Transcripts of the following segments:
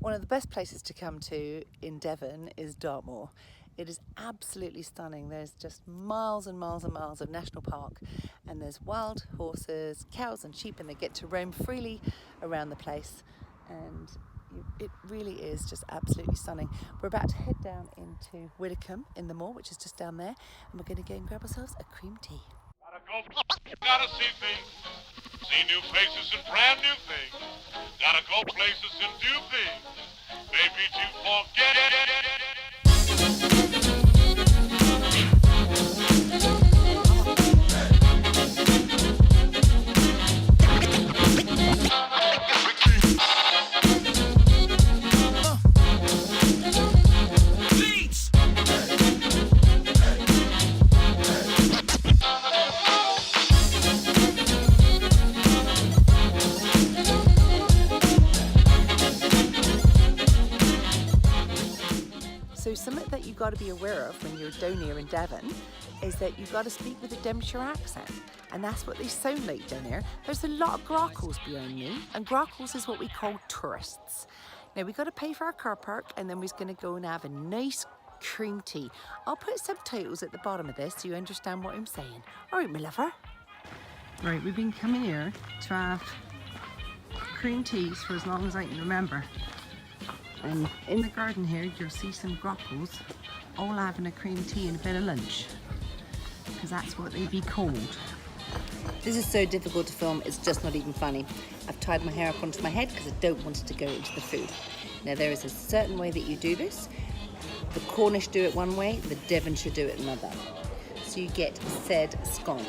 One of the best places to come to in Devon is Dartmoor. It is absolutely stunning. There's just miles and miles and miles of national park, and there's wild horses, cows and sheep, and they get to roam freely around the place, and it really is just absolutely stunning. We're about to head down into Widdecombe in the Moor, which is just down there, and we're going to go and grab ourselves a cream tea. Gotta see things, see new places and brand new things. Gotta go places and do things, maybe to forget So something that you've got to be aware of when you're down here in Devon is that you've got to speak with a Devonshire accent, and that's what they sound like down here. There's a lot of Grockles behind me, and Grockles is what we call tourists. Now we got to pay for our car park, and then we're going to go and have a nice cream tea. I'll put subtitles at the bottom of this so you understand what I'm saying. All right, my lover. Right, we've been coming here to have cream teas for as long as I can remember. And in the garden here, you'll see some Grockles all having a cream tea and a bit of lunch, because that's what they be called. This is so difficult to film, it's just not even funny. I've tied my hair up onto my head because I don't want it to go into the food. Now there is a certain way that you do this. The Cornish do it one way, the Devonshire do it another. So you get said scone,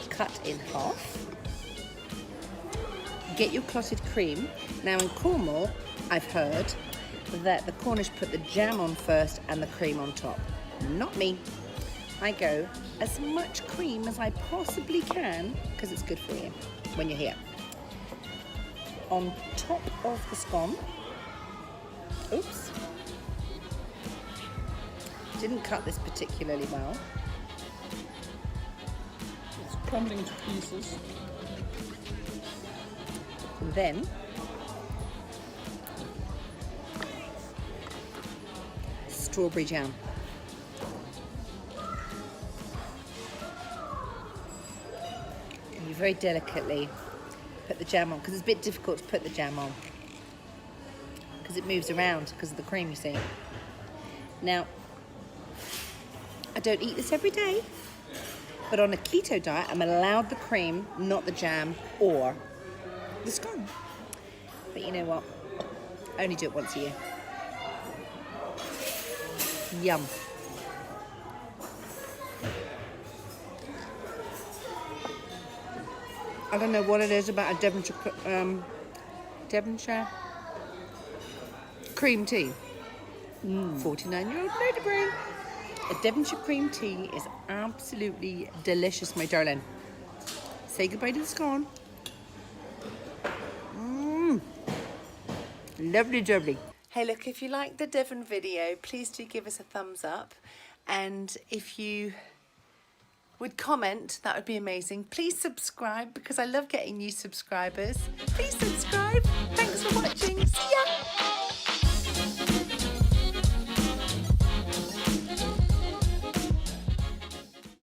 cut in half. Get your clotted cream. Now in Cornwall, I've heard that the Cornish put the jam on first and the cream on top. Not me. I go as much cream as I possibly can because it's good for you when you're here. On top of the scone, oops, didn't cut this particularly well. It's crumbling to pieces. And then strawberry jam. And you very delicately put the jam on, because it's a bit difficult to put the jam on because it moves around because of the cream, you see. Now, I don't eat this every day, but on a keto diet, I'm allowed the cream, not the jam or the scone. But you know what? I only do it once a year. Yum. I don't know what it is about a Devonshire cream tea. 49-year-old lady brain. A Devonshire cream tea is absolutely delicious, my darling. Say goodbye to the scone. Lovely jubbly. Hey look, if you liked the Devon video, please do give us a thumbs up, and if you would comment, that would be amazing. Please subscribe, because I love getting new subscribers. Please subscribe. Thanks for watching. See ya.